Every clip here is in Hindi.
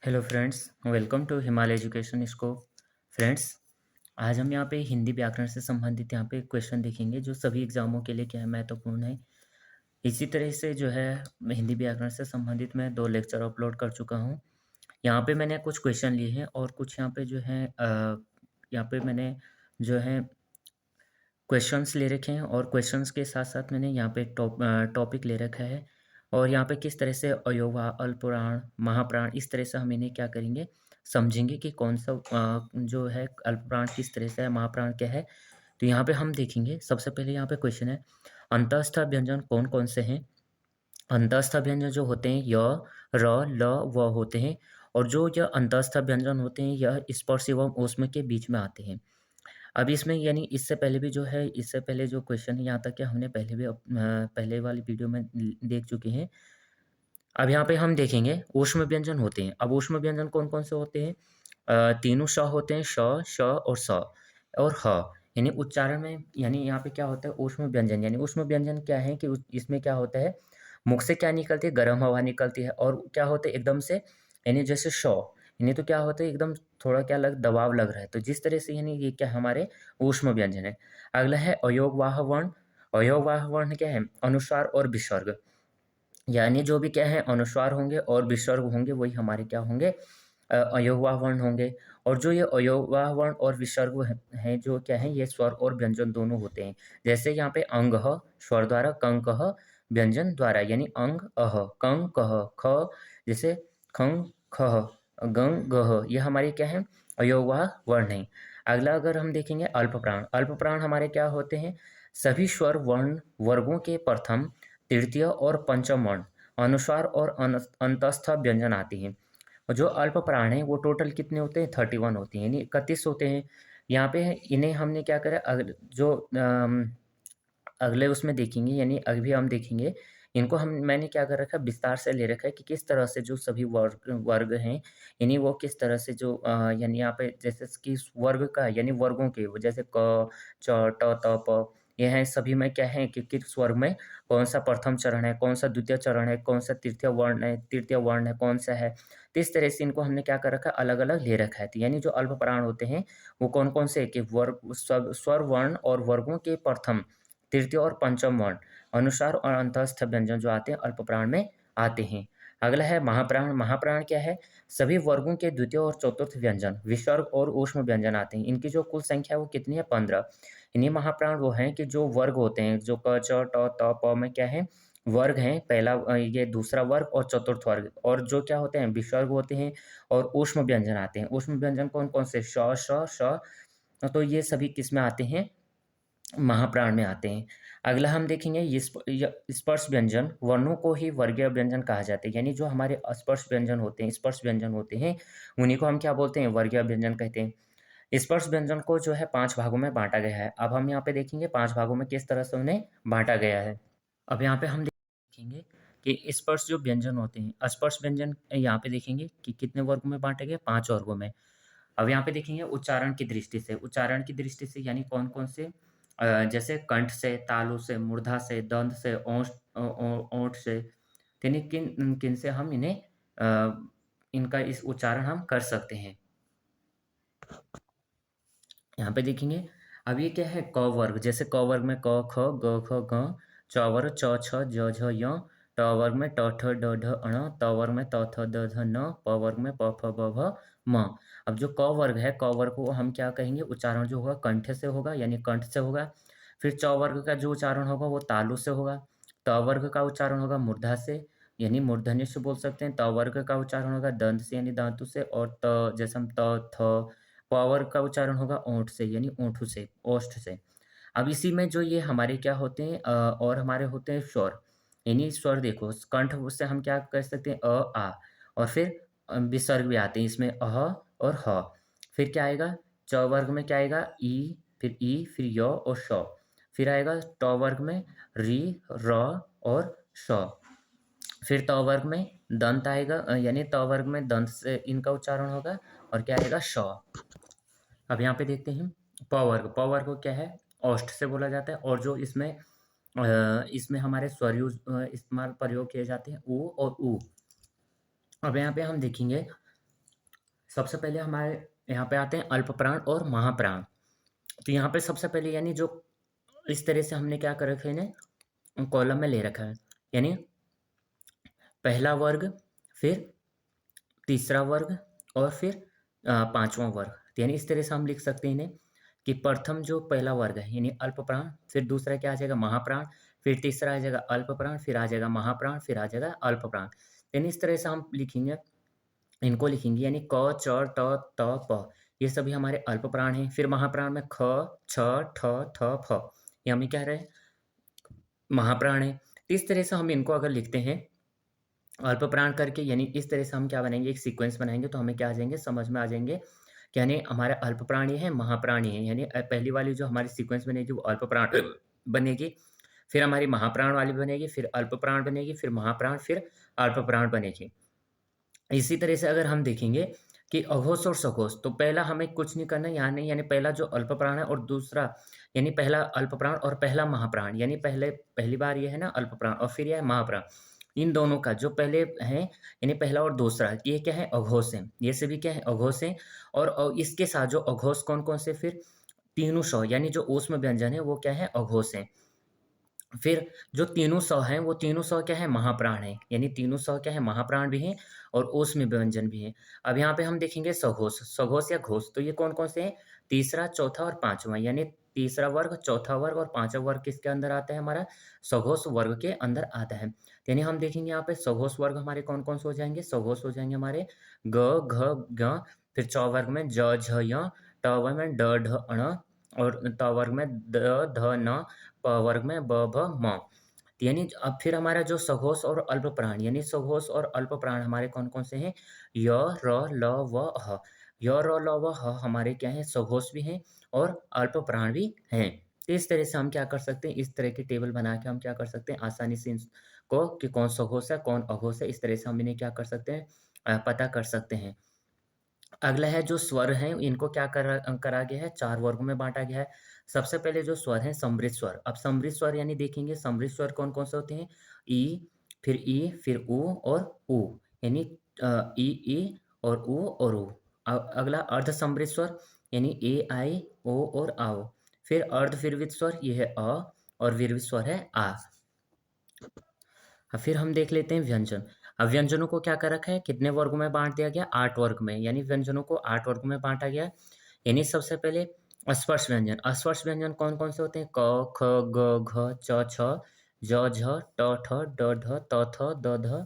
Hello friends, welcome to Himalaya education scope. Friends, आज हम यहाँ पे हिंदी व्याकरण से संबंधित यहाँ पे क्वेश्चन देखेंगे जो सभी एग्जामों के लिए क्या है महत्वपूर्ण है। इसी तरह से जो है मैं हिंदी व्याकरण से संबंधित मैं 2 लेक्चर अपलोड कर चुका हूँ। यहाँ पे मैंने कुछ क्वेश्चन लिए हैं और कुछ यहाँ पे जो है यहाँ पे मैंने जो है क्वेश्चंस ले रखे हैं और क्वेश्चंस के साथ-साथ मैंने यहाँ पे टॉपिक ले रखा है और यहाँ पे किस तरह से अयोवा, अल्पपुराण, महापुराण इस तरह से हम इन्हें क्या करेंगे, समझेंगे कि कौन-सा जो है अल्पपुराण किस तरह से है, महापुराण क्या है। तो यहाँ पे हम देखेंगे, सबसे पहले यहाँ पे क्वेश्चन है, अंतःस्थ व्यंजन कौन-कौन से हैं? अंतःस्थ व्यंजन जो होते हैं य, र, ल, व होते हैं और जो यह अंतःस्थ व्यंजन होते हैं, यह स्पर्श एवं ऊष्म के बीच में आते हैं। अब इसमें यानी इससे पहले भी जो है इससे पहले जो क्वेश्चन है यहाँ तक कि हमने पहले भी पहले वाली वीडियो में देख चुके हैं। अब यहाँ पे हम देखेंगे ऊष्म व्यंजन होते हैं। अब ऊष्म व्यंजन कौन-कौन से होते हैं? तीनों श होते हैं श और स और ह। यानी उच्चारण में यानी यहाँ पे क्या होता है ऊष्म व्यंजन यानी ऊष्म व्यंजन क्या है कि इसमें क्या होता है, मुख से क्या निकलती है गर्म हवा निकलती है और क्या होता है एकदम से यानी जैसे श यानी तो क्या होता है एकदम थोड़ा क्या लग दबाव लग रहा है। तो जिस तरह से यानी ये क्या हमारे ऊष्म व्यंजन है। अगला है अयोगवाह वर्ण। अयोगवाह वर्ण क्या है? अनुस्वार और विसर्ग। यानी जो भी क्या है अनुस्वार होंगे और विसर्ग होंगे वही हमारे क्या होंगे अयोगवाह वर्ण होंगे। और जो ये अयोगवाह वर्ण और विसर्ग हैं जो क्या है ये स्वर और व्यंजन दोनों होते हैं। जैसे यहाँ पे अंगः स्वर द्वारा, कंकः व्यंजन द्वारा यानी अंग अह, कं कह ख जैसे खं खः, गं गः ये हमारे क्या है अयोगवाह वर्ण है। अगला अगर हम देखेंगे अल्पप्राण। अल्पप्राण हमारे क्या होते हैं? सभी स्वर वर्ण वर्गों के प्रथम, तृतीय और पंचम वर्ण अनुस्वार और अंतस्थ व्यंजन आती हैं। और जो अल्प प्राण हैं वो टोटल कितने होते हैं 31 होते हैं यानी 31 होते हैं। यहाँ पे इन्हें हमने क्या करा जो अगले उसमें देखेंगे यानी अभी हम देखेंगे इनको हम मैंने क्या कर रखा है विस्तार से ले रखा है कि किस तरह से जो सभी वर्ग वर्ग हैं यानी वो किस तरह से जो यानी यहाँ पे जैसे कि वर्ग का यानी वर्गों के वो जैसे क च ट त प ये हैं सभी में क्या है कि किस वर्ग में कौन सा प्रथम चरण है, कौन सा द्वितीय चरण है, कौन सा तृतीय वर्ण है, कौन सा है। तो इस तरह से इनको हमने क्या कर रखा है अलग-अलग ले रखा है। तो यानी जो अल्प प्राण होते हैं वो कौन-कौन से कि वर्ग स्वर वर्ण और वर्गों के प्रथम, तृतीय और पंचम वर्ण अनुस्वार और अंतःस्थ व्यंजन जो आते हैं अल्पप्राण में आते हैं। अगला है महाप्राण। महाप्राण क्या है? सभी वर्गों के द्वितीय और चतुर्थ व्यंजन, विसर्ग और ऊष्म व्यंजन आते हैं। इनकी जो कुल संख्या है वो कितनी है 15। इन्हीं महाप्राण वो हैं कि जो वर्ग होते हैं जो क, च, ट, त, प में क्या है वर्ग हैं। पहला ये दूसरा वर्ग और चतुर्थ वर्ग और जो क्या होते हैं विसर्ग होते हैं और ऊष्म व्यंजन आते हैं। ऊष्म व्यंजन कौन-कौन से? श, श, श तो ये सभी किसमें आते हैं? महाप्राण में आते हैं। अगला हम देखेंगे ये स्पर्श व्यंजन वर्णों को ही वर्गीय व्यंजन कहा जाता है। यानी जो हमारे स्पर्श व्यंजन होते हैं उन्हीं को हम क्या बोलते हैं? वर्गीय व्यंजन कहते हैं। स्पर्श व्यंजन को जो है 5 भागों में बाँटा गया है। अब हम यहाँ पे देखेंगे 5 भागों में किस तरह से उन्हें बाँटा गया है। अब यहाँ पे हम देखेंगे कि स्पर्श जो व्यंजन होते हैं, स्पर्श व्यंजन यहाँ पे देखेंगे कि कितने वर्गों में बाँटे गए? 5 वर्गों में। अब यहाँ पे देखेंगे उच्चारण की दृष्टि से यानी कौन-कौन से जैसे कंठ से, तालु से, मूर्धा से, दंत से, ओंठ से, यानी किन से हम इन्हें इनका इस उच्चारण हम कर सकते हैं। यहाँ पे देखेंगे अब ये क्या है क वर्ग जैसे क वर्ग में क, ख, ग, घ, घ, च वर्ग च, छ, ज, झ, य, ट वर्ग में ट, ठ, ड, ढ, अण, त वर्ग में त, थ, द, ध, न, प वर्ग में प, फ, ब, भ, म। अब जो क वर्ग है क वर्ग को हम क्या कहेंगे उच्चारण जो होगा कंठ से होगा यानी कंठ से होगा। फिर च वर्ग का जो उच्चारण होगा वो तालु से होगा। त वर्ग का उच्चारण होगा मूर्धा से यानी मूर्धन्य से बोल सकते हैं। त वर्ग का उच्चारण होगा दंत से यानी दांतु से और त जैसे हम त, थ पावर का उच्चारण होगा ओंठ से यानी ओंठों से, ओष्ठ से। अब इसी में जो ये हमारे क्या होते हैं और हमारे होते हैं स्वर, यानी स्वर देखो कंठ से हम क्या कह सकते हैं आ और फिर विसर्ग भी आते हैं इसमें और ह। फिर क्या आएगा च वर्ग में क्या आएगा ई, फिर य और श। फिर आएगा ट वर्ग में री, र और श। फिर त वर्ग में दंत आएगा यानी त वर्ग में दंत से इनका उच्चारण होगा और क्या आएगा श। अब यहाँ पे देखते हैं प वर्ग को क्या है ओष्ठ से बोला जाता है और जो इसमें हमारे स्वर इस्तेमाल प्रयोग किए जाते हैं उ और ऊ। अब यहाँ पे हम देखेंगे सबसे पहले हमारे यहाँ पे आते हैं अल्प प्राण और महाप्राण। तो यहाँ पे सबसे पहले यानी जो इस तरह से हमने क्या कर रखा है इन्हें कॉलम में ले रखा है, यानी पहला वर्ग, फिर तीसरा वर्ग और फिर पांचवा वर्ग। तो यानी इस तरह से हम लिख सकते हैं इन्हें कि प्रथम जो पहला वर्ग है यानी अल्प प्राण, फिर दूसरा क्या आ जाएगा महाप्राण, फिर तीसरा आ जाएगा अल्प प्राण, फिर आ जाएगा महाप्राण, फिर आ जाएगा अल्प प्राण। यानी इस तरह से हम लिखेंगे, इनको लिखेंगे यानी क च ट त प, ये सभी हमारे अल्प प्राण हैं। फिर महाप्राण में ख छ ठ थ फ, ये हमें क्या रहे महाप्राण है। इस तरह से हम इनको अगर लिखते हैं अल्प प्राण करके, यानी इस तरह से हम क्या बनाएंगे, एक सीक्वेंस बनाएंगे तो हमें क्या आ जाएंगे, समझ में आ जाएंगे कि यानी हमारा अल्प प्राण ये है, महाप्राण ये है। यानी पहली वाली जो हमारी सीक्वेंस बनेगी वो अल्प प्राण बनेगी, फिर हमारी महाप्राण वाली बनेगी, फिर अल्प प्राण बनेगी, फिर महाप्राण, फिर अल्प प्राण बनेगी। इसी तरह से अगर हम देखेंगे कि अघोष और सघोष, तो पहला हमें कुछ नहीं करना है यहाँ नहीं, यानी पहला जो अल्प प्राण है और दूसरा यानी पहला अल्प प्राण और पहला महाप्राण, यानी पहली बार ये है ना अल्प प्राण और फिर यह है महाप्राण। इन दोनों का जो पहले है यानी पहला और दूसरा ये क्या है अघोष है, ये सभी क्या है अघोष है। और इसके साथ जो अघोष कौन कौन से, फिर तीनों सौ यानी जो ऊष्म व्यंजन है वो क्या है अघोष है। फिर जो तीनों सौ हैं वो तीनों सौ क्या है महाप्राण है, यानी तीनों सौ क्या है महाप्राण भी हैं और ऊष्म व्यंजन भी हैं। अब यहाँ पे हम देखेंगे सघोष, सघोष या घोष, तो ये कौन कौन से हैं, तीसरा चौथा और पांचवा, यानी तीसरा वर्ग, चौथा वर्ग और पांचवा वर्ग किसके अंदर आता है, हमारा सघोष वर्ग के अंदर आता है। यानी हम देखेंगे यहाँ पे सघोष वर्ग हमारे कौन कौन से हो जाएंगे, सघोष हो जाएंगे हमारे ग घ ग, फिर चौ वर्ग में ज झ य, ट वर्ग में ड ढ अण, और त वर्ग में द ध न, प वर्ग में ब भ म। यानी अब फिर हमारा जो सघोष और अल्प प्राण, यानी सघोष और अल्प प्राण हमारे कौन कौन से हैं, य र ल व ह। य र ल व ह हमारे क्या हैं सघोष भी हैं और अल्प प्राण भी हैं। तो इस तरह से हम क्या कर सकते हैं, इस तरह की टेबल बना के हम क्या कर सकते हैं आसानी से इनको कि कौन सघोष है कौन अघोष है, इस तरह से हम इन्हें क्या कर सकते हैं पता कर सकते हैं। अगला है जो स्वर हैं, इनको क्या करा गया है, 4 वर्गों में बाँटा गया है। सबसे पहले जो स्वर हैं समृद्ध स्वर। अब समृद्ध स्वर यानी देखेंगे समृद्ध स्वर कौन-कौन से होते हैं, ई, फिर उ और ऊ, यानी ई और ऊ और ऊ। अगला अर्ध समृद्ध स्वर यानी ए, आई, ओ और आओ। फिर अर्ध विरवित स्वर ये है अ और विरवित स्वर है आ। फिर हम देख लेते हैं व्यंजन। अब व्यंजनों को क्या कर रखा है, कितने वर्गों में बाँट दिया गया, 8 वर्ग में, यानी व्यंजनों को 8 वर्गों में बाँटा गया है। यानी सबसे पहले स्पर्श व्यंजन। स्पर्श व्यंजन कौन-कौन से होते हैं, क, ख, ग, घ, च, छ, ज, झ, ट, ठ, ड, ढ, त, थ, द, ध,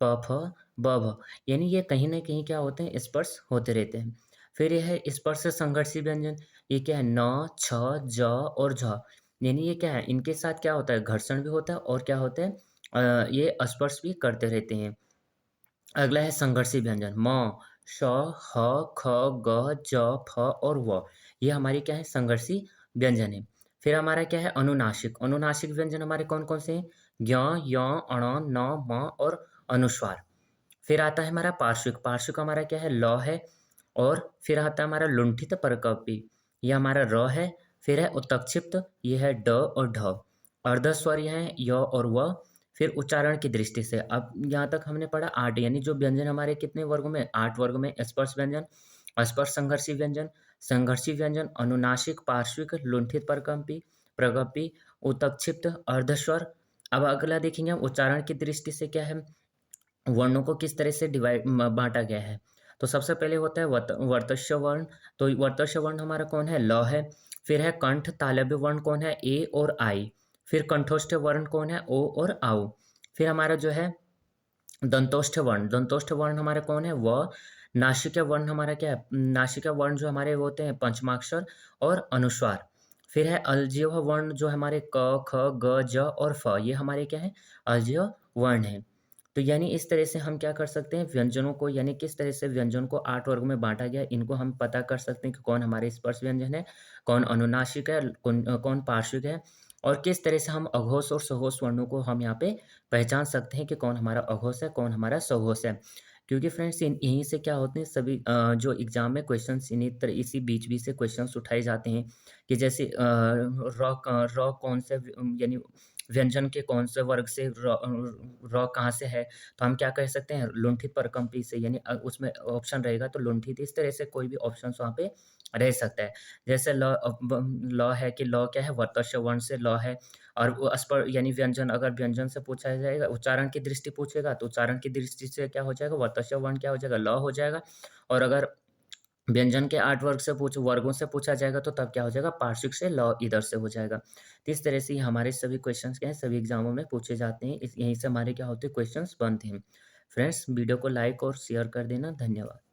प, फ, ब, भ। यानी ये कहीं न कहीं क्या होते हैं, स्पर्श होते रहते हैं। फिर ये है स्पर्श संघर्षी व्यंजन। ये क्या है, न, छ, ज और झ। यानी ये क्या है, इनके साथ क्या होता है, घर्षण भी होता है और क्या होता है ये स्पर्श भी करते रहते हैं। अगला है संघर्षी व्यंजन म, श, ह, ख, ग, ज, फ और व। ये हमारी क्या है संघर्षी व्यंजन है। फिर हमारा क्या है अनुनासिक। अनुनासिक व्यंजन हमारे कौन-कौन से हैं, ज्ञ, य, अण, न, म और अनुस्वार। फिर आता है हमारा पार्श्विक। पार्श्विक हमारा क्या है, ल है और फिर आता है हमारा लुंठित परकपी, ये हमारा र है। फिर है उत्तक्षिप्त, ये है ड और ढ। अर्धस्वर ये है य और व। फिर उच्चारण की दृष्टि से अब यहाँ तक हमने पढ़ा 8, यानी जो व्यंजन हमारे कितने वर्गों में, 8 वर्ग में, स्पर्श व्यंजन, स्पर्श संघर्षी व्यंजन, संघर्षी व्यंजन, अनुनासिक, पार्श्विक, लुंठित परकंपी, प्रगपी, उत्तक्षिप्त, अर्धस्वर। अब अगला देखेंगे हम उच्चारण की दृष्टि से क्या है, वर्णों को किस तरह से बांटा गया है। तो सबसे पहले होता है वर्तस्य वर्ण। तो वर्तस्य वर्ण हमारा कौन है, ल है। फिर है कंठ तालव्य वर्ण कौन है, ए और आई। फिर कंठोष्ठ वर्ण कौन है, ओ और आओ। फिर हमारा जो है दंतोष्ठ वर्ण, दंतोष्ठ वर्ण हमारा कौन है, व। नासिका वर्ण हमारा क्या है, नासिका वर्ण जो हमारे होते हैं पंचमाक्षर और अनुस्वार। फिर है अलजीव वर्ण जो हमारे क, ख, ग, ज और फ, ये हमारे क्या है अलजीव वर्ण है। तो यानी इस तरह से हम क्या कर सकते हैं व्यंजनों को, यानी किस तरह से व्यंजन को 8 वर्गों में बांटा गया, इनको हम पता कर सकते हैं कि कौन हमारे स्पर्श व्यंजन है, कौन अनुनासिक है, कौन पार्श्विक है, और किस तरह से हम अघोष और सघोष वर्णों को हम यहाँ पे पहचान सकते हैं कि कौन हमारा अघोष है, कौन हमारा सघोष है। क्योंकि फ्रेंड्स यहीं से क्या होते हैं सभी जो एग्जाम में क्वेश्चंस इसी बीच-बीच से क्वेश्चंस उठाए जाते हैं कि जैसे र कौन से यानी व्यंजन के कौन से वर्ग से र कहाँ से है, तो हम क्या कह सकते हैं लुंठित परकम्पी से, यानी उसमें ऑप्शन रहेगा तो लुंठित, इस तरह से कोई भी ऑप्शंस वहाँ पे रह सकता है। जैसे लौ है कि लौ क्या है, वर्तस्य वर्ण से लौ है, और वो यानी व्यंजन, अगर व्यंजन से पूछा जाएगा, उच्चारण की दृष्टि पूछेगा तो उच्चारण की दृष्टि से क्या हो जाएगा, वर्तस्य वर्ण क्या हो जाएगा, लौ हो जाएगा। और अगर व्यंजन के 8 वर्गों से पूछा जाएगा तो तब क्या हो जाएगा, पार्श्विक से लौ इधर से हो जाएगा। तो इस तरह से ही हमारे सभी क्वेश्चंस क्या हैं, सभी एग्ज़ामों में पूछे जाते हैं। यहीं से हमारे क्या होते हैं, क्वेश्चंस बनते हैं। फ्रेंड्स, वीडियो को लाइक और शेयर कर देना। धन्यवाद।